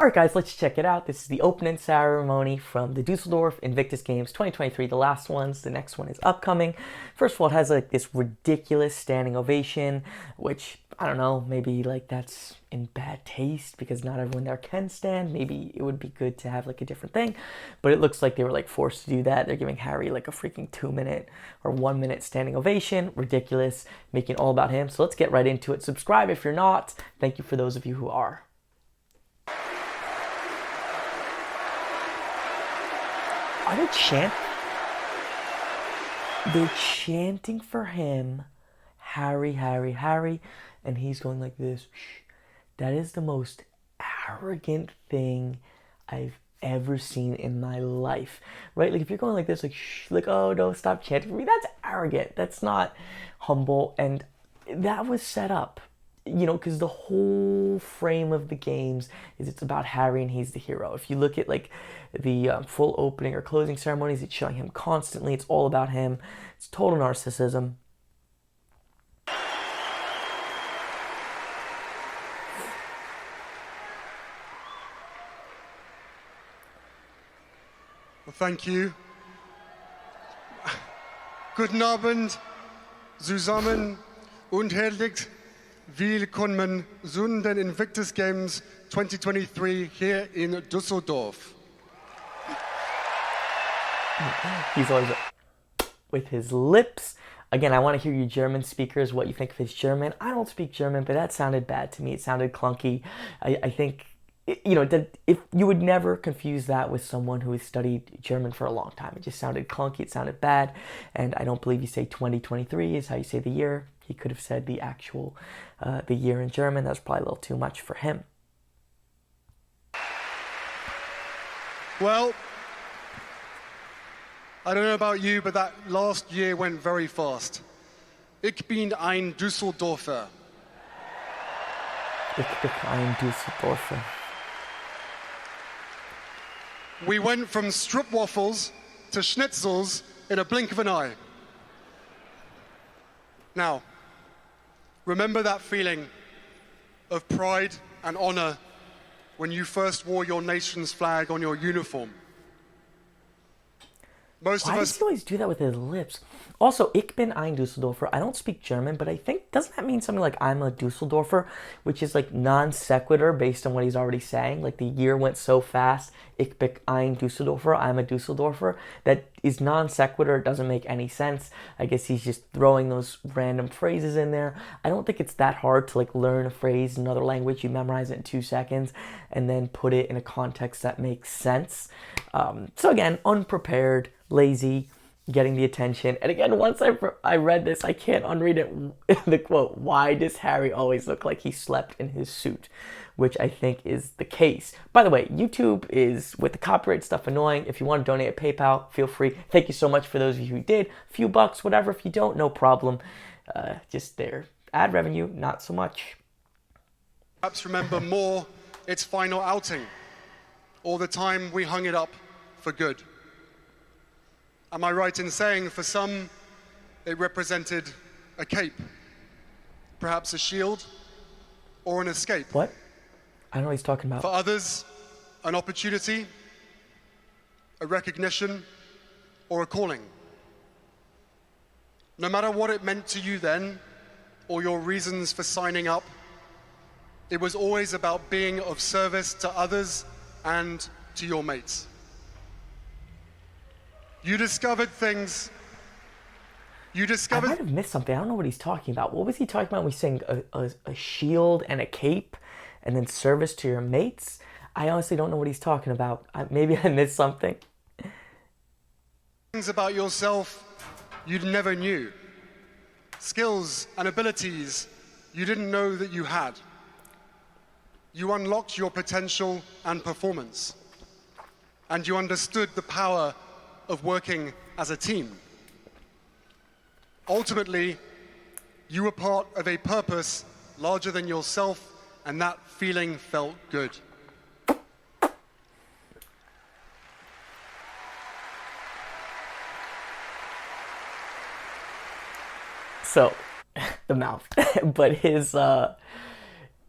Alright guys, let's check it out. This is the opening ceremony from the Dusseldorf Invictus Games 2023, the last ones. The next one is upcoming. First of all, it has like this ridiculous standing ovation, which, I don't know, maybe like that's in bad taste because not everyone there can stand. Maybe it would be good to have like a different thing, but it looks like they were like forced to do that. They're giving Harry like a freaking 2-minute or 1-minute standing ovation. Ridiculous, making it all about him. So let's get right into it. Subscribe if you're not. Thank you for those of you who are. Are they They're chanting for him, Harry, Harry, Harry, and he's going like this. That is the most arrogant thing I've ever seen in my life, right? Like if you're going like this, like like, oh no, stop chanting for me. That's arrogant. That's not humble, and that was set up. You know, because the whole frame of the games is it's about Harry and he's the hero. If you look at like the full opening or closing ceremonies, it's showing him constantly. It's all about him. It's total narcissism. Well, thank you. Guten Abend, zusammen und herzlich willkommen zu den Invictus Games 2023 here in Düsseldorf. He's always with his lips. Again, I want to hear you German speakers, what you think of his German. I don't speak German, but that sounded bad to me. It sounded clunky. I think, you know, that if you would never confuse that with someone who has studied German for a long time. It just sounded clunky. It sounded bad. And I don't believe you say 2023 is how you say the year. He could have said the actual, the year in German. That was probably a little too much for him. Well, I don't know about you, but that last year went very fast. Ich bin ein Düsseldorfer. Ich bin ein Düsseldorfer. We went from strip waffles to schnitzels in a blink of an eye. Now, remember that feeling of pride and honor when you first wore your nation's flag on your uniform? Most Why of does us. he always do that with his lips? Also, ich bin ein Düsseldorfer. I don't speak German, but I think, doesn't that mean something like I'm a Düsseldorfer, which is like non sequitur based on what he's already saying? Like the year went so fast, ich bin ein Düsseldorfer, I'm a Düsseldorfer. That is non sequitur, doesn't make any sense. I guess he's just throwing those random phrases in there. I don't think it's that hard to like learn a phrase in another language. You memorize it in 2 seconds and then put it in a context that makes sense. So again, unprepared, lazy, getting the attention. And again, once I read this, I can't unread it. The quote, why does Harry always look like he slept in his suit? Which I think is the case. By the way, YouTube is, with the copyright stuff, annoying. If you want to donate at PayPal, feel free. Thank you so much for those of you who did. A few bucks, whatever. If you don't, no problem. Just their ad revenue, not so much. Perhaps remember more its final outing, or the time we hung it up for good. Am I right in saying for some it represented a cape, perhaps a shield, or an escape? What? I don't know what he's talking about. For others, an opportunity, a recognition, or a calling. No matter what it meant to you then, or your reasons for signing up, it was always about being of service to others and to your mates. You discovered things. You discovered. I might have missed something. I don't know what he's talking about. What was he talking about when he's saying a shield and a cape and then service to your mates? I honestly don't know what he's talking about. Maybe I missed something. Things about yourself you never knew. Skills and abilities you didn't know that you had. You unlocked your potential and performance. And you understood the power of working as a team. Ultimately, you were part of a purpose larger than yourself, and that feeling felt good. So, the mouth. But his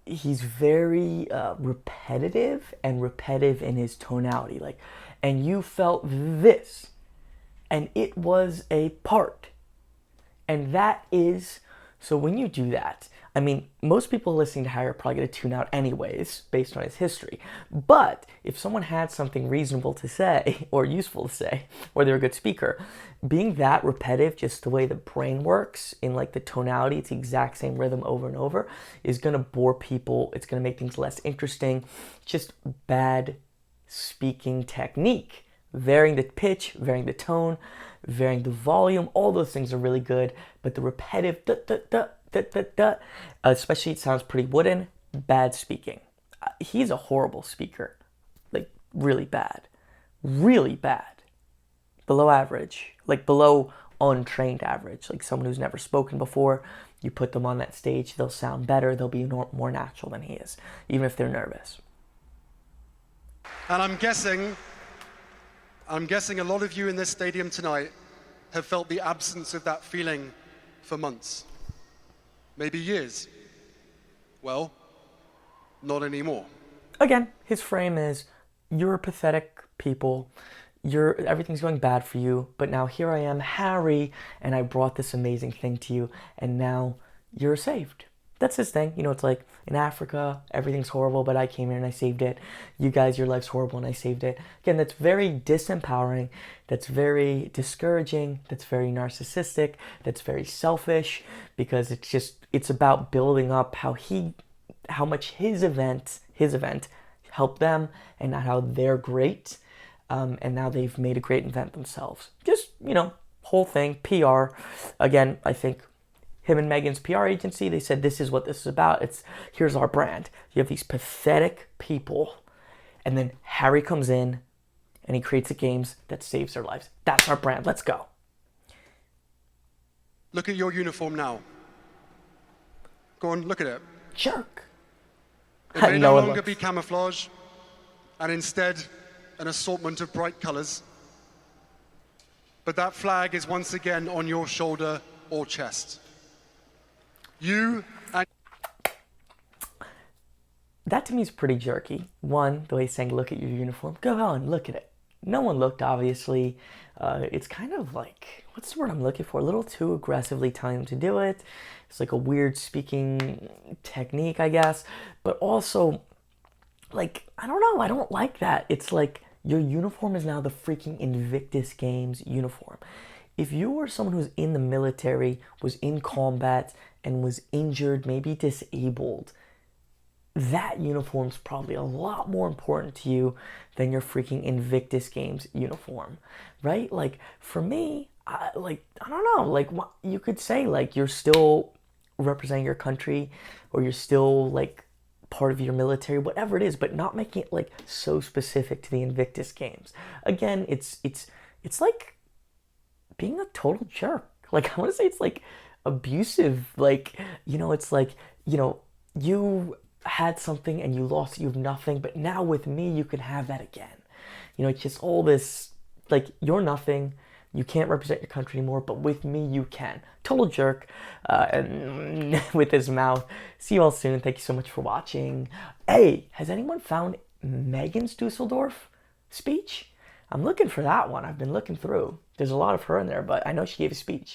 he's very repetitive and repetitive in his tonality. Like, and you felt this, and it was a part. And that is, so when you do that, I mean, most people listening to Harry are probably going to tune out anyways, based on his history. But if someone had something reasonable to say, or useful to say, or they're a good speaker, being that repetitive, just the way the brain works, in like the tonality, it's the exact same rhythm over and over, is going to bore people. It's going to make things less interesting. Just bad speaking technique. Varying the pitch, varying the tone, varying the volume, all those things are really good. But the repetitive, especially it sounds pretty wooden, bad speaking. He's a horrible speaker. Like, really bad. Really bad. Below average. Like, below untrained average. Like, someone who's never spoken before, you put them on that stage, they'll sound better, they'll be more natural than he is, even if they're nervous. And I'm guessing a lot of you in this stadium tonight have felt the absence of that feeling for months, maybe years. Well, not anymore. Again, his frame is, you're pathetic people, everything's going bad for you, but now here I am, Harry, and I brought this amazing thing to you, and now you're saved. That's his thing. You know, it's like, in Africa, everything's horrible, but I came here and I saved it. You guys, your life's horrible and I saved it. Again, that's very disempowering. That's very discouraging. That's very narcissistic. That's very selfish, because it's about building up how much his event helped them, and not how they're great. And now they've made a great event themselves. Just, whole thing, PR. Again, I think him and Meghan's PR agency, they said, this is what this is about. Here's our brand. You have these pathetic people, and then Harry comes in and he creates the games that saves their lives. That's our brand. Let's go. Look at your uniform now. Go on, look at it. Jerk. It may no longer be camouflage, and instead an assortment of bright colors. But that flag is once again on your shoulder or chest. You and... That to me is pretty jerky. One, the way he's saying, look at your uniform. Go on, look at it. No one looked, obviously. It's kind of like, what's the word I'm looking for? A little too aggressively telling him to do it. It's like a weird speaking technique, I guess. But also, like, I don't know. I don't like that. It's like, your uniform is now the freaking Invictus Games uniform. If you were someone who was in the military, was in combat, and was injured, maybe disabled, that uniform's probably a lot more important to you than your freaking Invictus Games uniform, right? Like, for me, I don't know, like, you could say, like, you're still representing your country, or you're still, like, part of your military, whatever it is, but not making it, like, so specific to the Invictus Games. Again, it's like being a total jerk. Like, I want to say it's like abusive. Like, it's like, you had something and you lost, you have nothing, but now with me, you can have that again. It's just all this, like, you're nothing, you can't represent your country anymore, but with me, you can. Total jerk, and with his mouth. See you all soon. Thank you so much for watching. Hey, has anyone found Megan's Dusseldorf speech? I'm looking for that one. I've been looking through. There's a lot of her in there, but I know she gave a speech.